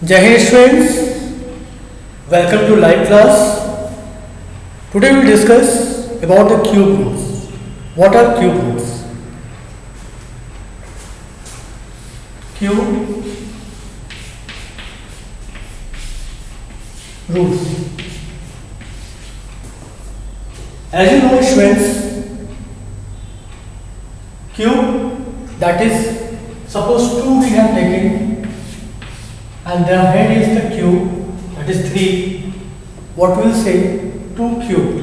Jai Hind students, welcome to live class. Today we will discuss about the cube roots. What are cube roots? Cube roots. As you know students, cube, that is, suppose 2 we have taken and their head is the cube, that is 3. What we will say? 2 cube.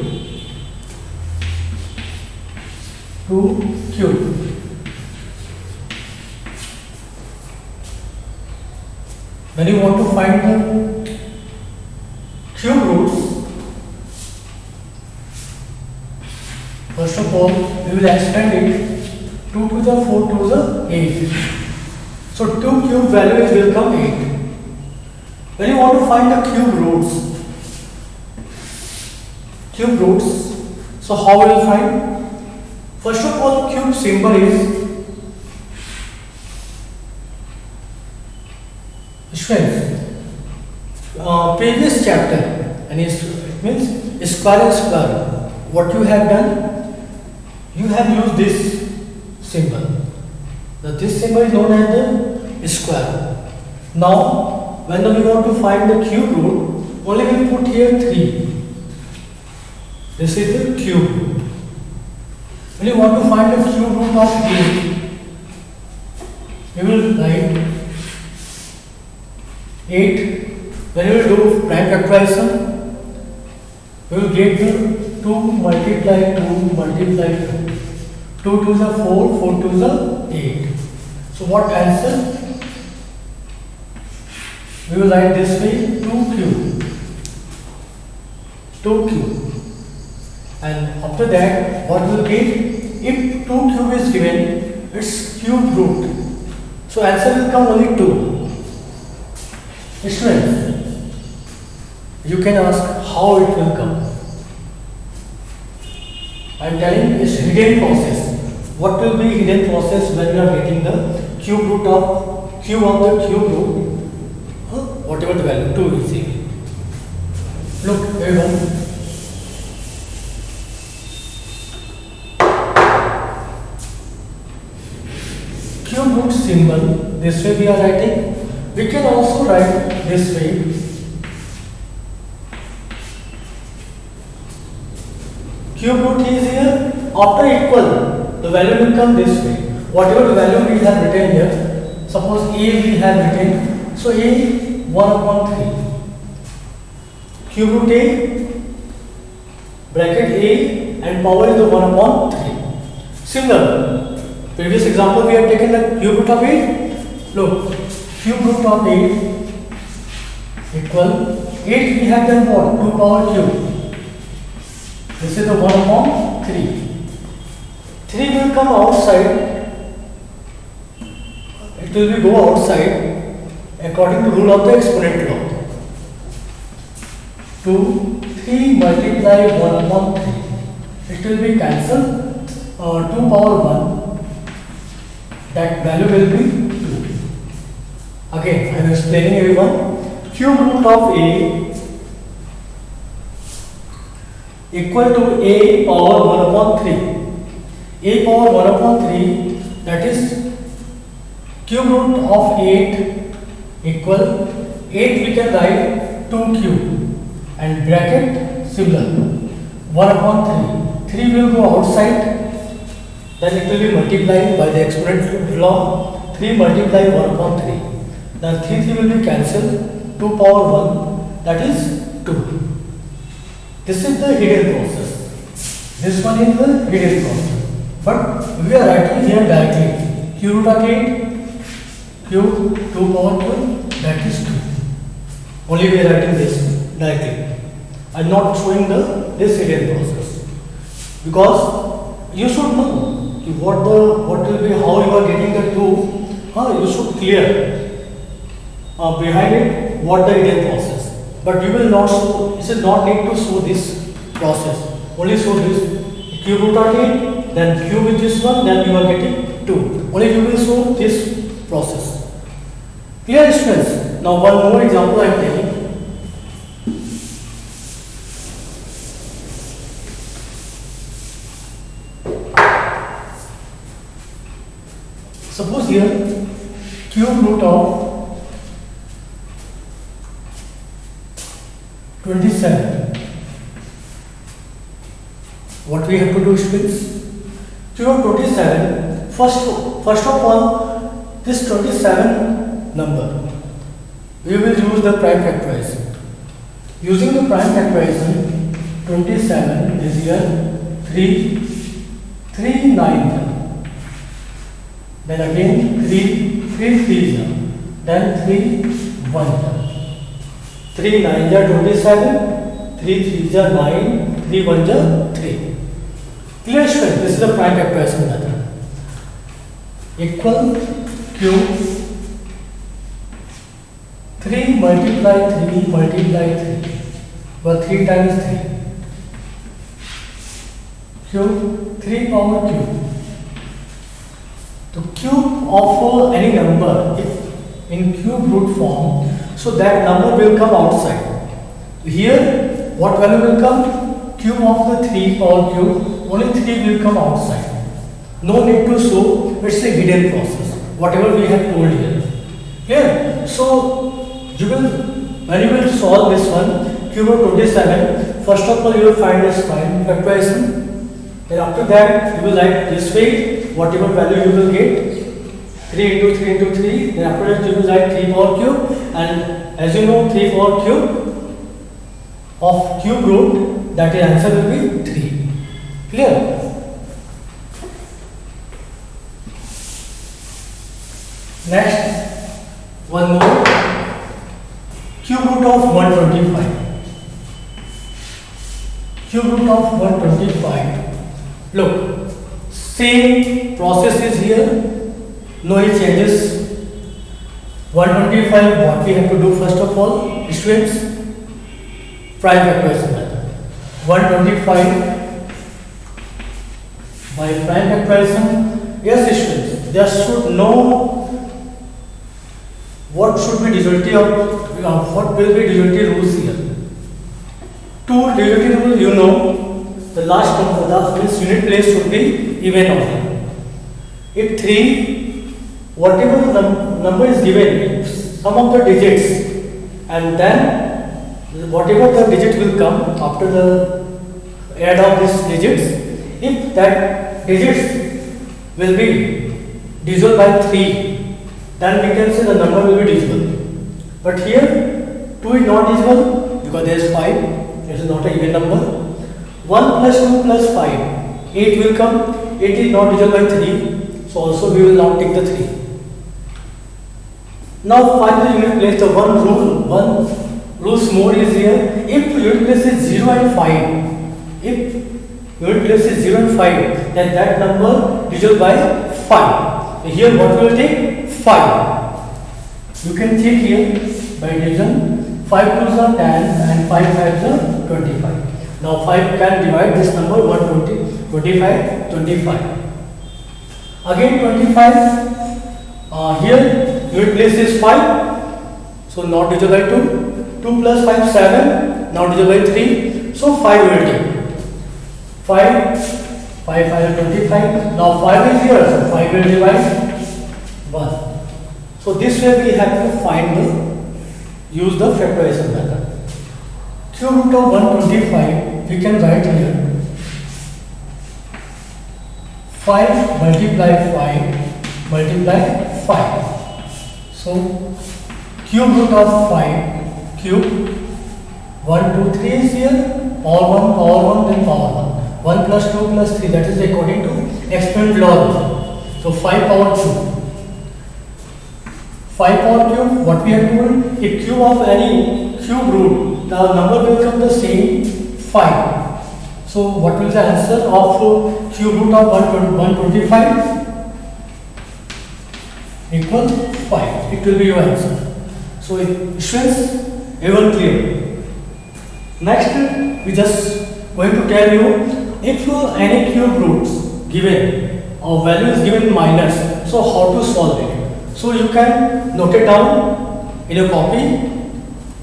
2 cube. When you want to find the cube roots, first of all we will expand it. 2 to the 4 to the 8. So 2 cube values will come 8. When you want to find the cube roots, so how will you find? First of all, cube symbol is previous chapter, and it means square and square. What you have done? You have used this symbol. This symbol is known as the square. Now, when we want to find the cube root, only we put here 3. This is the cube root. When you want to find the cube root of A, you will write 8. When you will do prime factorization, you will get the 2 multiply 2 multiply 2. 2 to the 4, 4 to the 8. So what answer? We will write this way: 2 cube. 2 cube. And after that, what we will get? If 2 cube is given, its cube root. So answer will come only 2. Students, you can ask how it will come. I am telling it's hidden process. What will be hidden process when you are getting the cube root of cube root? Whatever the value, 2 is equal. Look, everyone. Cube root symbol, this way we are writing. We can also write this way. Cube root is here. After equal, the value will come this way. Whatever the value we have written here, suppose A we have written, so A 1 upon 3. Cube root A, bracket A, and power is the 1 upon 3. Similar, previous example we have taken the cube root of 8. Look, cube root of 8 equal 8 we have done what? 2 power cube. This is the 1 upon 3. 3 will come outside. It will be go outside according to rule of the exponent law. 2, 3 multiply 1 upon 3. It will be cancelled. 2 power 1. That value will be 2. Again, I am explaining everyone. Cube root of A equal to A power 1 upon 3. A power 1 upon 3, that is cube root of 8 equal 8 we can write 2 cube and bracket similar 1 upon 3. 3 will go outside, then it will be multiplied by the exponent law. 3 multiply 1 upon 3. Then 3 will be cancelled. 2 power 1, that is 2. This is the hidden process. This one is the hidden process. But we are writing here directly. Cube root of 8, cube 2 power 2, that is 2. Only we are writing this directly. I am not showing this hidden process. Because you should know what will be, how you are getting the 2. You should clear behind it what the hidden process. But you will not show, you should not need to show this process. Only show this cube root of 8, then cube with this one, then you are getting 2. Only you will show this process. Clear students? Now one more example I am taking. Suppose here cube root of 27. What we have to do, students? Cube of 27. First of all, this 27 number, we will use the prime factorization. Using the prime factorization, 27 is here 3 9. Then again 3 3, then 3 1. 3 9 are 27, 3 3 are 9, 3 1 are 3. Clear, students? This is the prime factorization method. Equal cube 3 multiply 3. Well, 3 times 3. Cube 3 power cube. The cube of any number if in cube root form, so that number will come outside. Here, what value will come? Cube of the 3 power cube, only 3 will come outside. No need to show, it's a hidden process, whatever we have told here. Here, so you will, when you will solve this one, cube of 27, first of all you will find this prime factorization. Then after that, you will write this way, whatever value you will get, 3 into 3 into 3, then after that you will write 3 power cube, and as you know 3 power cube of cube root, that is answer will be 3. Clear? Next, one more, cube root of 125. Cube root of 125. Look, same process is here, no changes. 125, what we have to do first of all, students, prime factorization method. 125 by prime factorization. Yes, students, there should know what should be disjonctive of what will be disjonctive rules here. Two disjonctive rules, you know. The last number, the means unit place should be even only. If 3, whatever the number is given, sum of the digits, and then whatever the digit will come after the add of these digits, if that digits will be divisible by 3, then we can say the number will be divisible. But here 2 is not divisible because there is 5, this is not an even number. 1 plus 2 plus 5, 8 will come, 8 is not divisible by 3, so also we will not take the 3. Now find the unit place. The one rules more is here. If unit place is 0 and 5, if unit place is 0 and 5, then that number divisible by 5. Here what we will take? 5. You can check here by division. 5 2s are 10 and 5 5s are 25. Now 5 can divide this number 120, 25, 25. Again 25. Here unit place is 5, so not divisible by 2. 2 plus 5 7, not divisible by 3. So 5 will take. 5 5 25. Now 5 is here, so 5 will divide 1. So this way we have to use the factorization method. Cube root of 125, we can write here 5 multiply 5 multiply 5. So cube root of 5, cube 1 2 3 is here, power 1 then power 1. 1 plus 2 plus 3, that is according to exponent law. So 5 power 2. 5 power cube, what we have told, if cube of any cube root, the number will come the same 5. So what will the answer of cube root of 125? Equal 5. It will be your answer. So students, everyone clear? Next, we just going to tell you, if any cube roots given or value is given minus, so how to solve it. So you can note it down. in your copy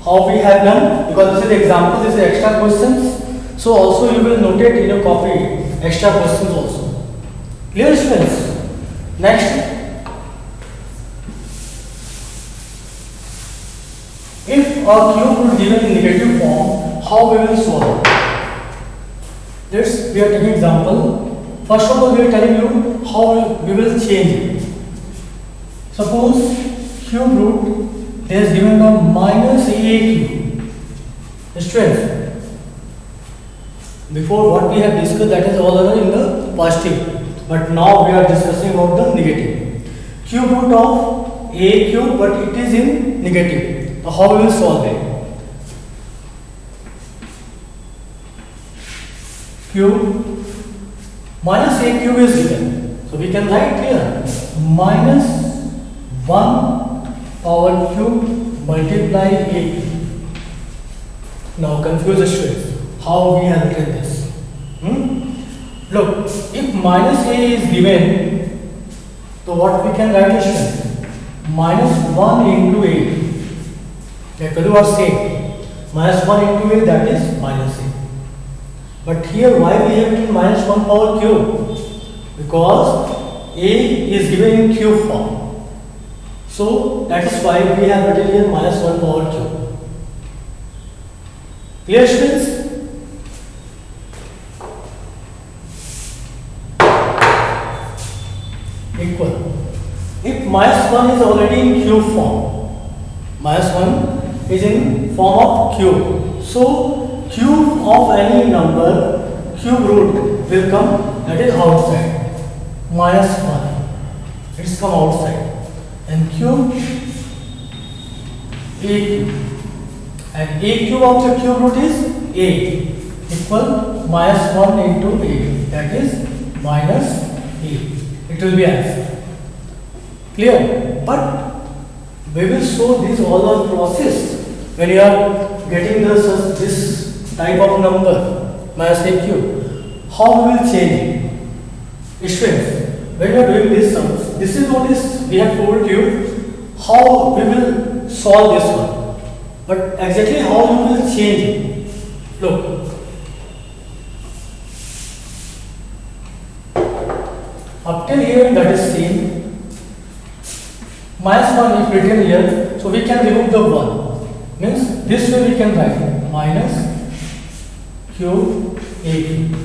how we have done, because this is example, this is extra questions. So also you will notate in your copy extra questions also. Clear students? Next, if a cube root given in negative form, how we will solve? Let's, we are taking example. First of all, we are telling you how we will change it. Suppose cube root there is given a minus a cube. Students, before what we have discussed, that is all in the positive, but now we are discussing about the negative. Cube root of a cube, but it is in negative. So how we will solve it? Cube minus a cube is given, so we can write here minus 1 power cube multiply a cube. Now confuse the students. How we have written this? Look, if minus a is given, so what we can write is minus 1 into a. That value was same. Minus 1 into a, that is minus a. But here why we have written minus 1 power cube? Because a is given in cube form. So that is why we have written here minus 1 power cube. Clear students? Equal. If minus 1 is already in cube form, minus 1 is in form of cube. So cube of any number, cube root will come, that is outside. Minus 1. It's come outside. And cube a cube. And a cube of the cube root is a, equal minus 1 into a, that is minus a. It will be answer. Clear? But we will show this all on process when you are getting this type of number minus a cube. How we will change it? Students, when you are doing this sums, this is what is we have told you how we will solve this one. But exactly how you will change it? Look. Up till here that is same. Minus 1 is written here, so we can remove the 1. Means this way we can write minus cube a cube.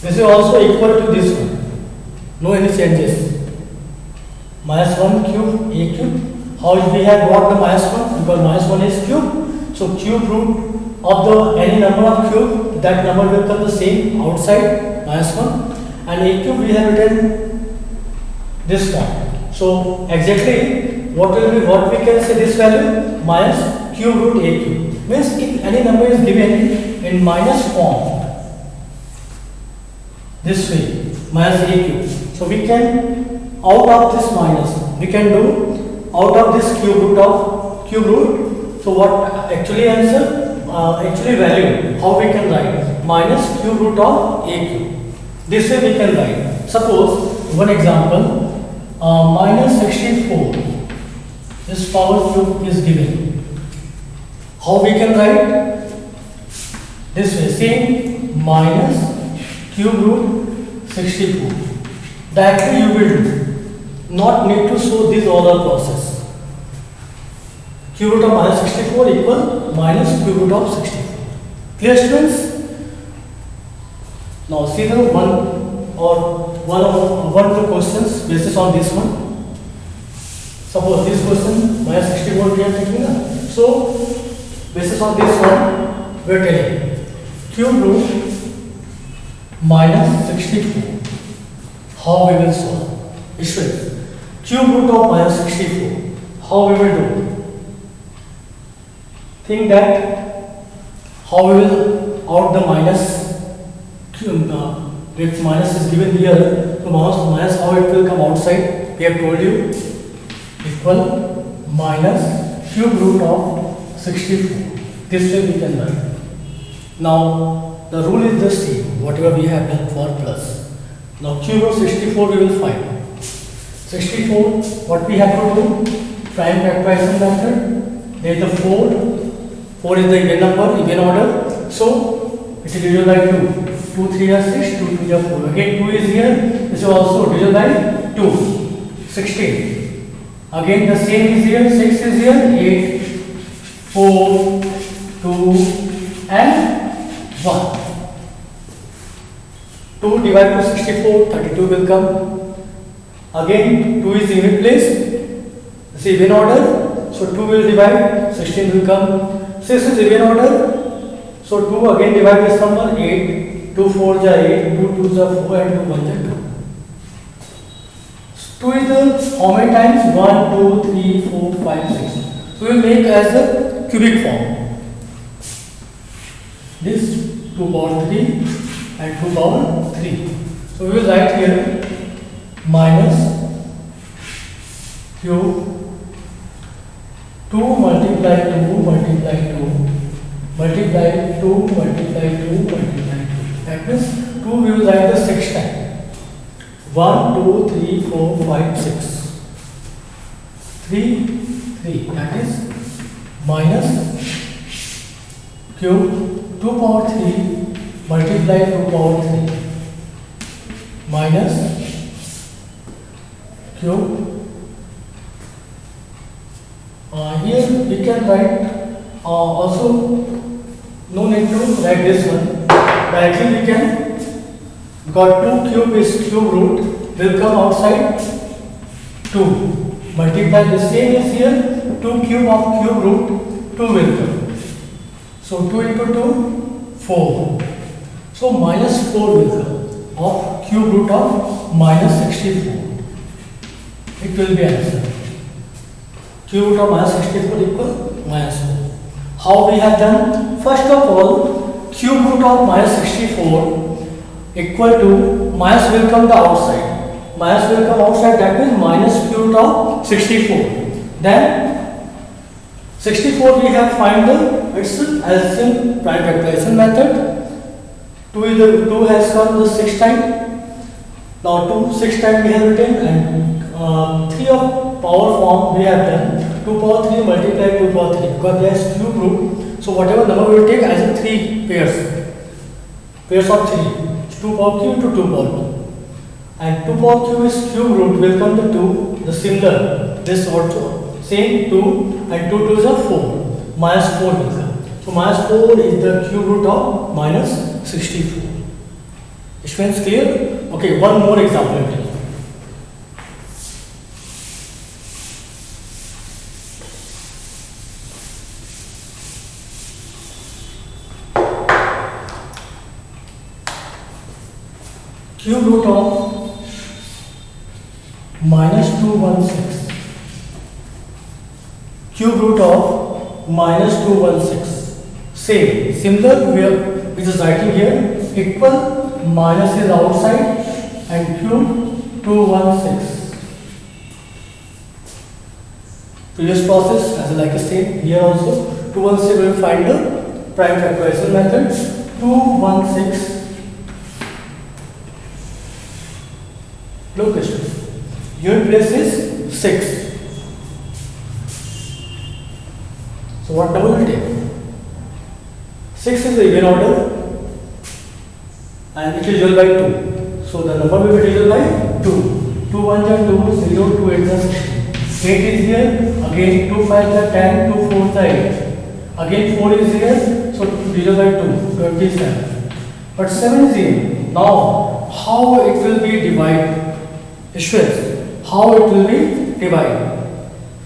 This is also equal to this one. No any changes. Minus 1 cube a cube. How we have got the minus 1? Because minus 1 is cube. So cube root of the any number of cube, that number will come the same outside minus 1. And a cube we have written this one. So exactly what we can say this value minus cube root a cube. Means if any number is given in minus form, this way minus a cube. So we can out of this minus we can do out of this cube root. So what actually answer actually value how we can write minus cube root of a cube. This way we can write. Suppose one example, minus 64. This power cube is given. How we can write? This way, same minus cube root 64. Directly you will do. Not need to show this order process. Cube root of minus 64 equal minus cube root of 64. Clear students? Now see the one of the questions basis on this one. Suppose this question minus 64 we are taking. So basis on this one we are telling cube root minus 64. How we will solve? Issue cube root of minus 64. How we will do? Think that how we will out the minus. If minus is given here, so minus how it will come outside, we have told you, equal minus cube root of 64. This way we can write. Now the rule is the same, whatever we have done for plus. Now cube root 64 we will find. 64, what we have to do? prime factorization method. There is the 4. 4 is the even number, even order. So it is divided by 2. 2 3 are 6, 2 2 are 4. Again 2 is here. This is also divided by 2. 16. Again the same is here. 6 is here. 8, 4, 2 and 1. 2 divided by 64, 32 will come. Again 2 is even place. This is even order. So 2 will divide, 16 will come. 6 is even order. So 2 again divide this number, 8. 2 4 is 8, 2 2 is 4 and 2 1 is 2. 2 is the how many times? 1, 2, 3, 4, 5, 6. So we will make as a cubic form. This 2 power 3 and 2 power 3. So we will write here minus cube 2 multiply 2 multiply 2 multiply 2 multiply 2 multiply 2. That means 2 we will write the 6 times. 1, 2, 3, 4, 5, 6. 3, 3. That is minus cube 2 power 3 multiply 2 power 3 minus cube. Here we can write also, no need to write this one. Directly we can, because 2 cube is cube root, will come outside 2. Multiply the same is here, 2 cube of cube root, 2 will come. So 2 into 2, 4. So minus 4 will come of cube root of minus 64. It will be answer. Cube root of minus 64 equal minus 4. How we have done? First of all, cube root of minus 64 equal to minus will come the outside. Minus will come outside, that means minus cube root of 64. Then 64 we have find the its LCM prime factorization method. 2 has come the 6 time. Now 2 6 time we have written, and 3 of power form we have done. 2 power 3 multiply 2 power 3 because there is cube root. So whatever number we will take as a 3 pairs of 3. 2 power cube to 2 power 2. And 2 power cube is cube root will come the 2, the similar, this also same 2 and 2 2 is a 4, minus 4 will come. So minus 4 is the cube root of minus 64. Is it clear? Okay, one more example. Cube root of minus 216. Cube root of minus 216. Same, similar, we are just writing here equal, minus is outside and cube 216. Previous process as like I said here also 216 will find the prime factorization method. 216. Look question. Unit place is 6. So what number will take? 6 is the even order and it is divided by 2. So the number will be divided by 2. 2 1 are 2, 0, 2 8 are 16. 8 is here, again 2 5 are 10, 2 4 are 8. Again 4 is here, so divided by 2, 27. But 7 is here. Now how it will be divided? How it will be divided?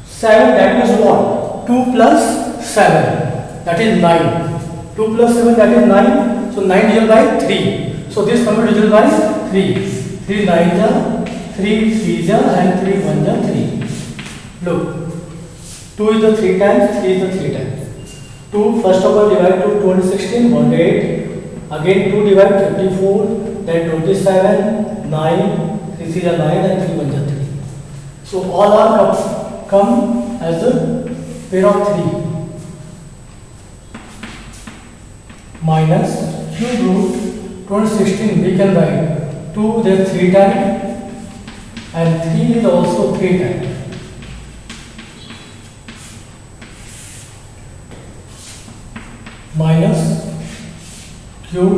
7, that is what? 2 plus 7, that is 9. 2 plus 7, that is 9. So 9 divided by 3. So this number divided by 3. 3 9 are 3 3 are and 3 1 are 3. Look, 2 is the 3 times, 3 is the 3 times. 2 first of all divide to 216, 1 8. Again 2 divide 54, then 27, 9. 3 3 are 9 and 3 1 are 3. So all are come as a pair of 3. Minus cube root 216 we can write 2 then 3 times and 3 is also 3 times. minus cube.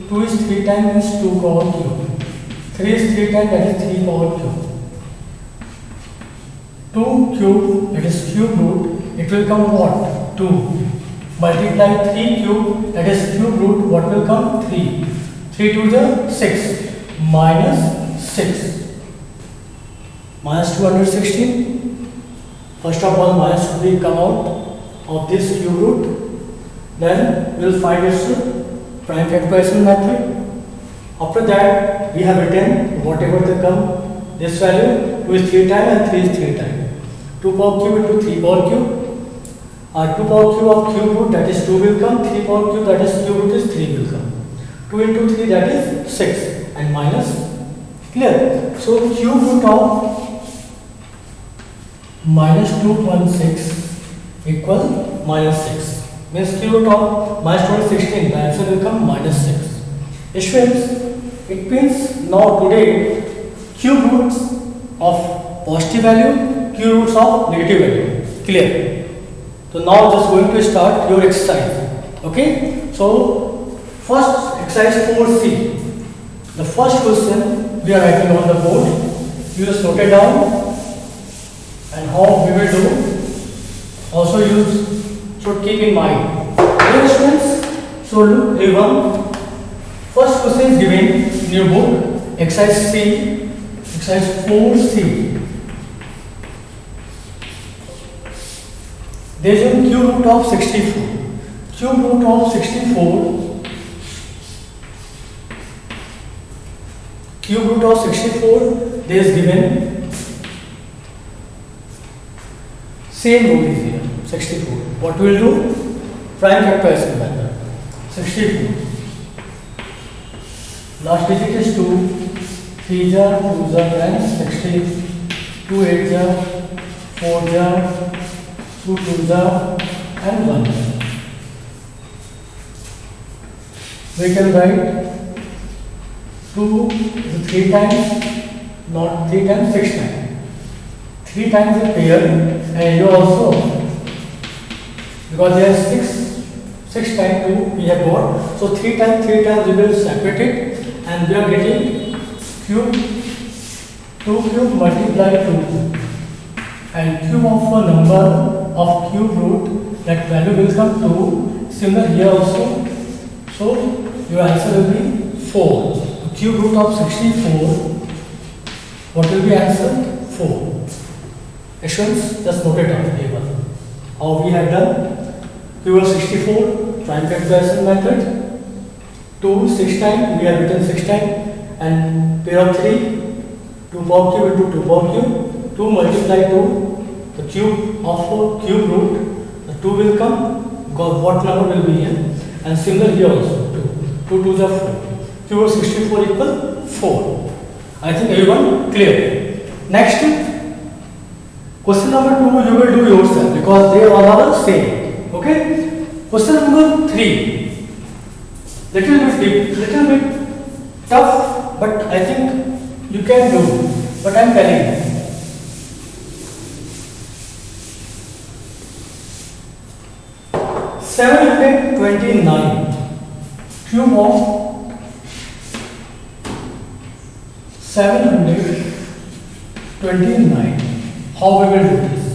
2 is 3 times 2 power cube. 3 is 3 times, that is 3 power cube. 2 cube, that is cube root, it will come what? 2. Multiply 3 cube, that is cube root, what will come? 3. 3 to the 6, minus 6. Minus 216. First of all, minus will come out of this cube root. Then we will find its prime factorization method. After that, we have written whatever they come, this value 2 is 3 times and 3 is 3 times. 2 power cube into 3 power cube. 2 power cube of cube root, that is 2 will come. 3 power cube, that is cube root is 3 will come. 2 into 3, that is 6, and minus. Clear? So cube root of minus 216 equal minus 6. Means cube root of minus 216, the answer will come minus 6. Students, it means now today cube roots of positive value, cube roots of negative value. Clear? So now just going to start your exercise. Okay? So first exercise 4C. The first question we are writing on the board. You just note it down. And how we will do. Also you should keep in mind. Dear students, so look A1. First question is given in your book. Exercise C. Exercise 4C. There is a cube root of 64. Cube root of 64. Cube root of 64. There is given. Same rule is here. 64. What we will do? Prime factorization method. 64. Last digit is 2. 3 jar, 2 jar, friends. 60. 2 8 jar, 4 jar, 2 2 jar, and 1 jar. We can write 2 is 3 times, not 3 times, 6 times. 3 times a pair, and you also, because there are 6 times 2 we have got, so 3 times we will separate it, and we are getting cube, 2 cube multiply 2, and cube of a number of cube root, that value will come 2, similar here also, so your answer will be 4. Cube root of 64, what will be answer? 4. Questions, just note it down. A1. How we have done? Cube of 64, prime factorization method. 2 6 times, we have written 6 times, and pair of 3, 2 power cube into 2 power cube. 2 multiply 2, the cube of cube root, the 2 will come, because what number will be here, and similar here also, 2 2 are 4. Cube of 64 equal 4. I think everyone clear. Next, question number 2 you will do yourself, because they all are the same. Okay? Question number 3. Little bit deep, little bit tough, but I think you can do. But I am telling you. $729 cube of 729. How we will do this?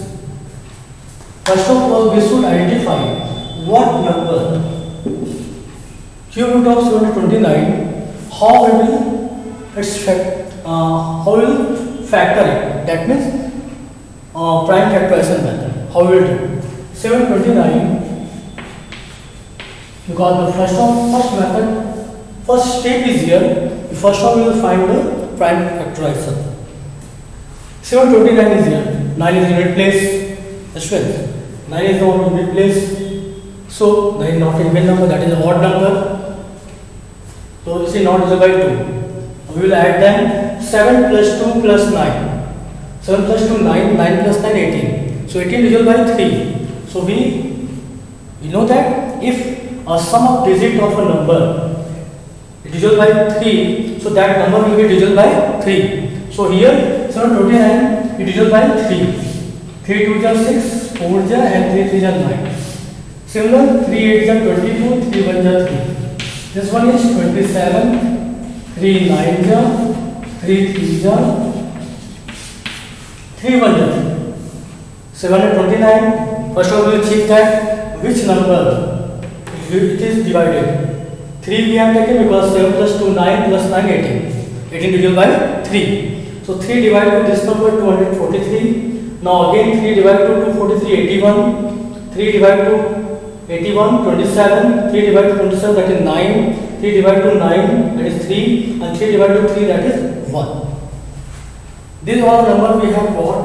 First of all, we should identify what number cube root of 729. How we will how we will factor it? That means prime factorization method. How we will do? 729. Because the first method, first step is here. First of all, we will find the prime factorization. 729 is here. 9 is in unit place. That's right. 9 is not in unit place. So 9 is not an even number. That is an odd number. So this is not divisible by 2. We will add them. 7 plus 2 plus 9. 7 plus 2 9. 9 plus 9 18. So 18 divisible by 3. So we know that if a sum of digit of a number is divisible by 3, so that number will be divisible by 3. So here 729 is divisible by 3. 3 2 is 6, 4 is and 3 3 is 9. Similar, 3 8 are 22, 3 1 are 3. This one is 27, 3 9 are 3 3 are 3 1 are 729. First of all, we will check that which number it is divided. 3 we have taken because 7 plus 2 9 plus 9 18. 18 divided by 3. So 3 divided to this number 243. Now again 3 divided to 243 81. 3 divided to 81 27. 3 divided to 27 that is 9. 3 divided to 9 that is 3 and 3 divided to 3 that is 1. These are the number we have got,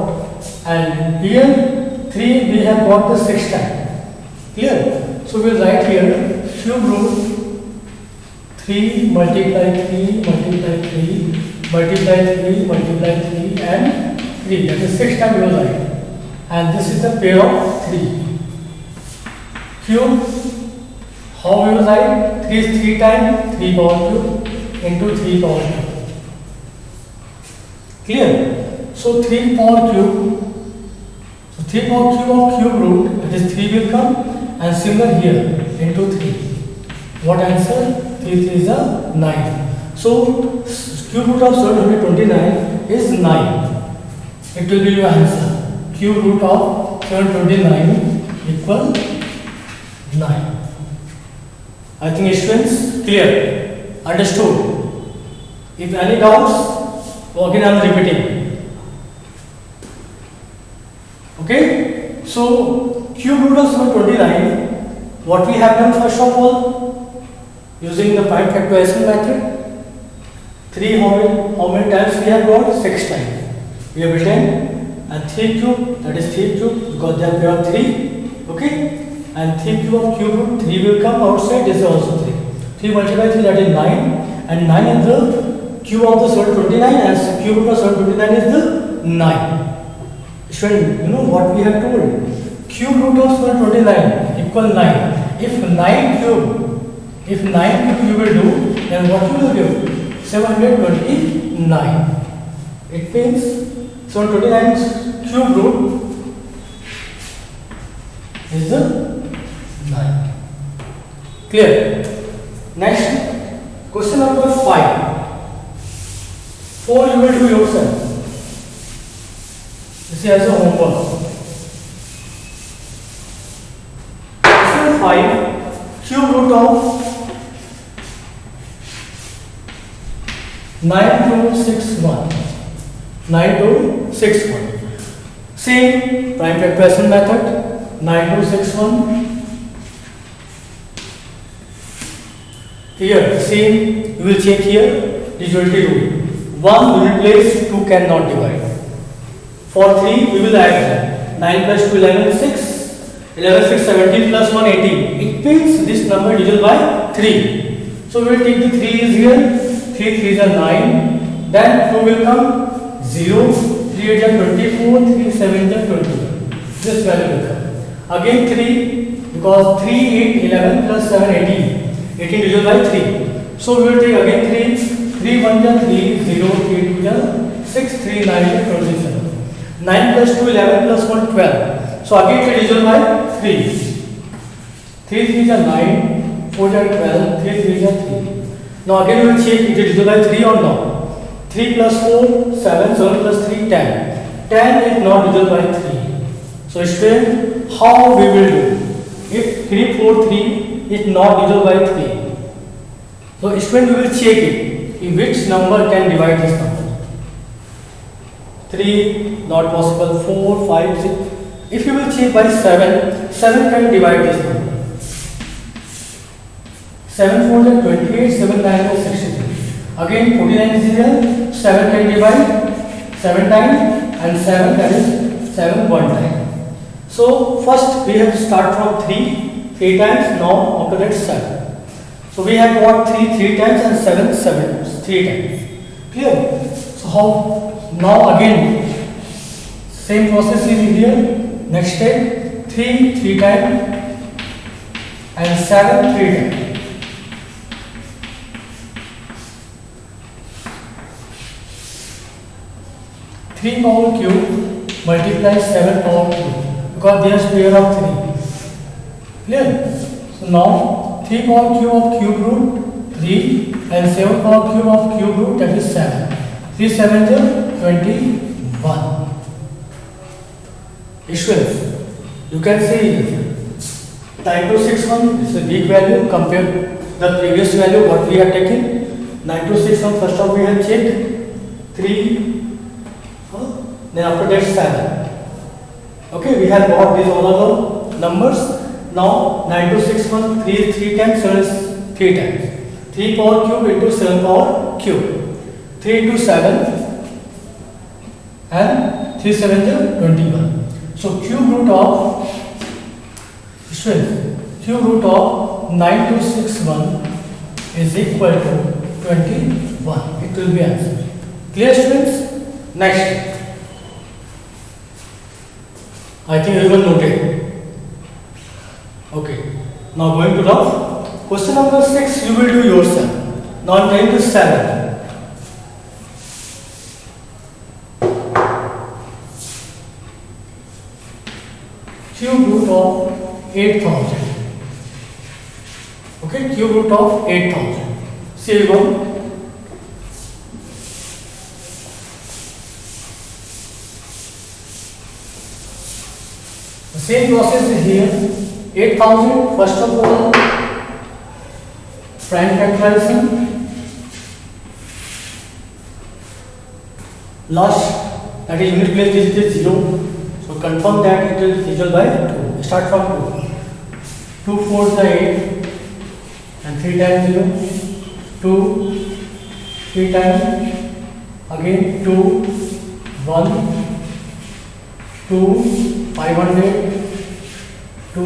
and here 3 we have got the 6 time. Clear? So we will write here cube root 3 multiply 3 multiply 3 multiply 3 multiply 3 and 3, that is 6 times we will write, and this is the pair of 3. Cube, how we will write? 3 is 3 times 3 power cube into 3 power cube. Clear? So 3 power cube, so 3 power cube of cube root, that is 3 will come, and similar here into 3. What answer? 3 3 is a 9. So cube root of 729 is 9. It will be your answer. Cube root of 729 equal 9. I think students clear, understood. If any doubts, again I am repeating. Okay, so cube root of 729, what we have done first of all, using the prime factorization method, 3 how many times we have got? 6 times. We have written and 3 cube, that is 3 cube because they are pair of 3. Okay, and 3 cube of cube root, 3 will come outside, this is also 3. 3 multiplied 3 that is 9, and 9 is the cube of the 729 and cube root of 729 is the 9. Student, you know what we have told? Cube root of 729 equal 9. If 9 cube you will do, then what you will give? 729. It means 729 cube root is the 9. Clear? Next, question number 5. 4 you will do yourself. This is as a homework. Question 5, cube root of 9261. 9261. Same prime factorization method. 9261. Here, same, you will check here, usuality rule. 1 unit place, 2 cannot divide. For 3, we will add 9 plus 2, 11, 6. 11, 6, 17 plus 1, 18. It means this number divided by 3. So we will take the 3 is here, 3 3 is 9. Then 2 will come 0, 3 8 is 24, 3 7 is 21. This value will come. Again 3, because 3, 8, 11 plus 7, 18. 18 divided by 3. So we will take again 3, 3 1 is 3, 0, 3 2 is 6, 3 9 is 27. 9 plus 2, 11 plus 1, 12. So again 3 divided by 3. 3 3 is 9, 4 is 12, 3 3 is 3. Now again we will check it is divided by 3 or not. 3 plus 4, 7, 7 plus 3, 10. 10 is not divided by 3. So student, how we will do? If 3 4 3 is not divided by 3. So student, we will check it. In which number can divide this number? 3 not possible. 4 5 6. If you will check by 7, 7 can divide this number. 7 4 is 28, 7 9 is 63. Again 49 is here. 7 can divide 7 times, and 7 that is 7 one time. So first we have to start from 3 times. Now after that 7. So we have got 3 times and 7 3 times. Clear? So how? Now again same process is here. Next step, 3 times and 7 3 times. 3 power cube multiply 7 power cube because they are square of 3. Clear? So now 3 power cube of cube root 3 and 7 power cube of cube root, that is 7. 3 7 is 21. Issues. You can see 9261 is a big value compared to the previous value what we have taken. 9261 first of we have checked 3, then after that 7. Okay, we have got these all of the numbers. Now 9261 3 times 7 is 3 times. 3 power cube into 7 power cube. 3 into 7 and 3 7 is 21. So cube root of 9261 is equal to 21. It will be answer. Clear, students? Next, I think everyone noted. Okay. Now going to the question number 6. You will do yourself. Now I'm going to 7. Cube root of 8,000. Okay, cube root of 8,000. See you go. The same process is here. 8,000. First of all, prime factorization. Last, that is unit place digit is 0. So confirm that it is divisible by 2. Start from 2. 2 4 is 8 and 3 times 0. 2 3 times again 2 1 2 500 2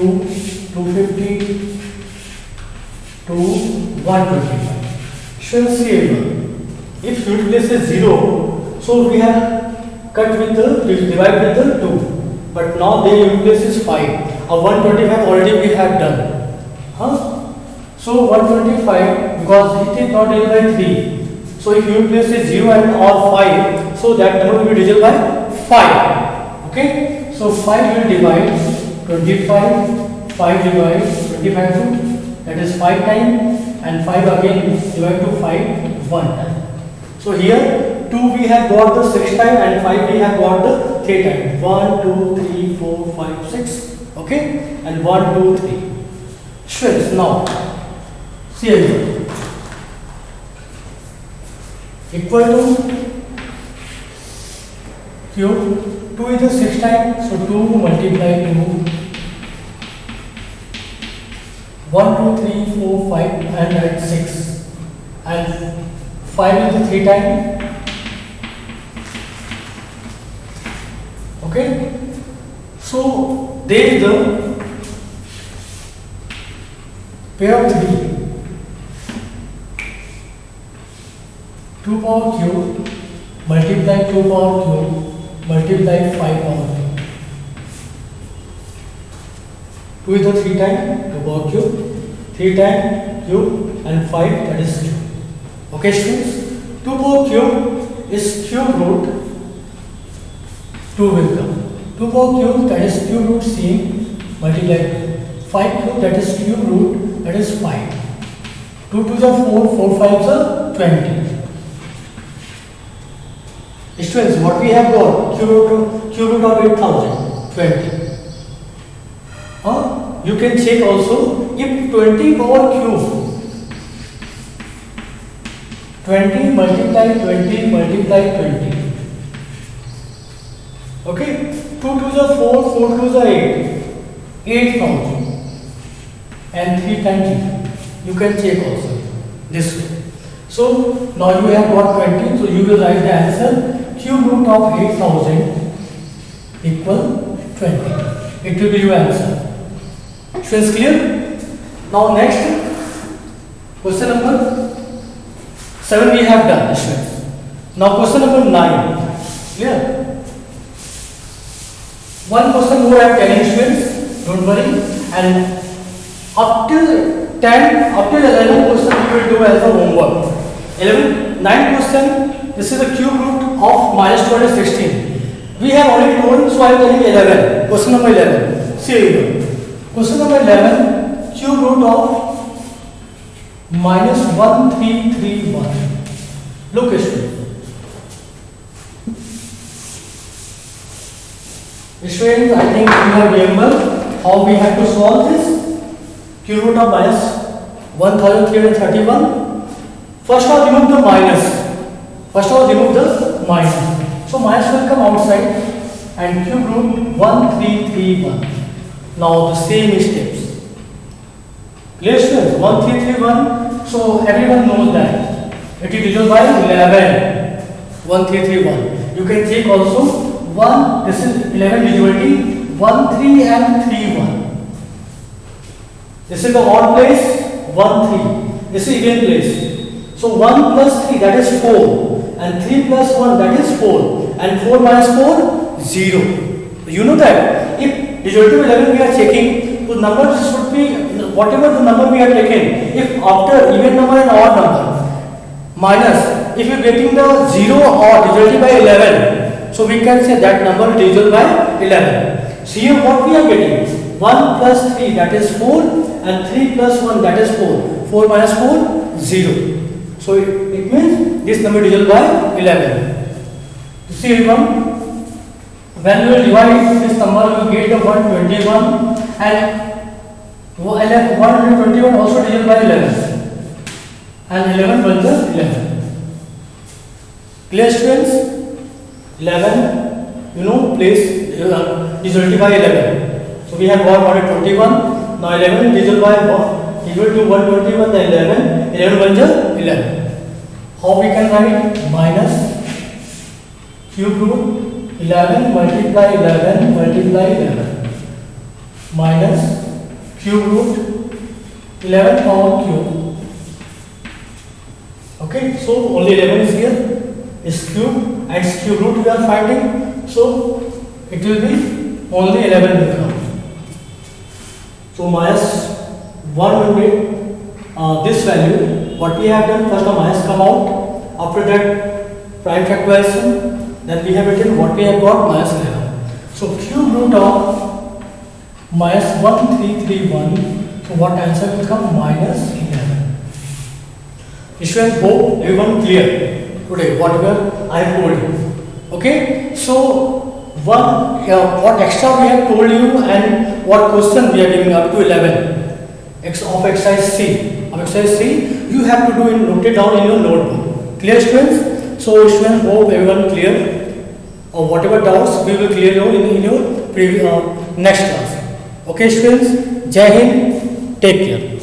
250 2 125. Shall see if unit place is 0, so we have cut with the divide with the 2, but now the unit place is 5. 125 already we have done. So 125, because it is not divided by 3. So if unit place is 0 and or 5, so that number will be divided by 5. Okay. So 5 will divide 25. 5 divide 25 to, that is 5 times, and 5 again divide to 5 1 time. So here 2 we have got the 6 time and 5 we have got the 3 time. 1 2 3 4 5 6. Okay, and 1 2 3. Sure. Now see here. Equal to cube. 2 is the 6 time, so 2 multiply 2. 1 2 3 4 5 and at 6, and 5 is the 3 time. Okay, so there is the pair of 3. 2 power cube multiply 2 power cube multiply 5 power cube. 2 is the 3 time, 2 power cube, 3 time cube, and 5, that is cube. Okay, students, 2 power cube is cube root 2 will come. 2 power cube, that is cube root c multiply 5 cube, that is cube root, that is 5. 2 2 is 4, 4 5 is 20. Students, what we have got? Cube root of 8,000, 20. You can check also if 20 power cube, 20 multiply 20 multiply 20. Okay, 2 2 is 4, 4 2 is 8, 8,000 and 3 times 0. You can check also this way. So now you have got 20, so you will write the answer. Cube root of 8,000 equal 20. It will be your answer. Students, clear? Now next, question number 7 we have done, students. Now question number 9. Clear? One question more I am telling students, don't worry. And up till 10, up till 11 question we will do as a homework. 9 question, this is the cube root of minus 216. We have already told, so I am telling 11. Question number 11. See here. Question number 11. cube root of minus 1331. Look students. Students, I think you have remember how we have to solve this. Cube root of minus 1331. First of all, remove the minus. So minus will come outside and cube root 1331. Now the same steps. Clear students? 1331. So everyone knows that it is divided by 11. 1331. You can take also 1. This is 11 divisibility 1, 3 and 3, 1. This is the odd place 1, 3. This is even place. So 1 plus 3, that is 4, and 3 plus 1, that is 4, and 4 minus 4, 0. You know that if divisibility 11 we are checking, so numbers should be whatever the number we are taken. If after even number and odd number minus, if you are getting the 0 or divisibility by 11, so we can say that number is divisible by 11. So here what we are getting? 1 plus 3, that is 4, and 3 plus 1, that is 4. 4 minus 4, 0. So it means this number is divisible by 11. You see everyone, when we will divide this number, we will get the 121, and 121 also divisible by 11, and 11 plus 11. Clear students? 11, you know, place divisibility by 11. So we have got 121. Now 11 is divisible by equal to 121, the 11. 11 1 is 11. How we can write? Minus cube root 11 multiply 11 multiply 11 minus cube root 11 power cube. Okay, so only 11 is here. Is cube and cube root we are finding, so it will be only 11 will come. So minus 100, this value, what we have done, first the minus come out, after that prime factorization, then we have written what we have got, minus 11. So cube root of minus 1331, so what answer will come? Minus 11. Students, hope everyone clear today whatever I have told you. Okay, so what extra we have told you and what question we are giving up to 11 of exercise C. You have to do it, note it down in your notebook. Clear students? So students, hope everyone clear, or whatever doubts we will clear you in your next class. Okay students, Jai Hind, take care.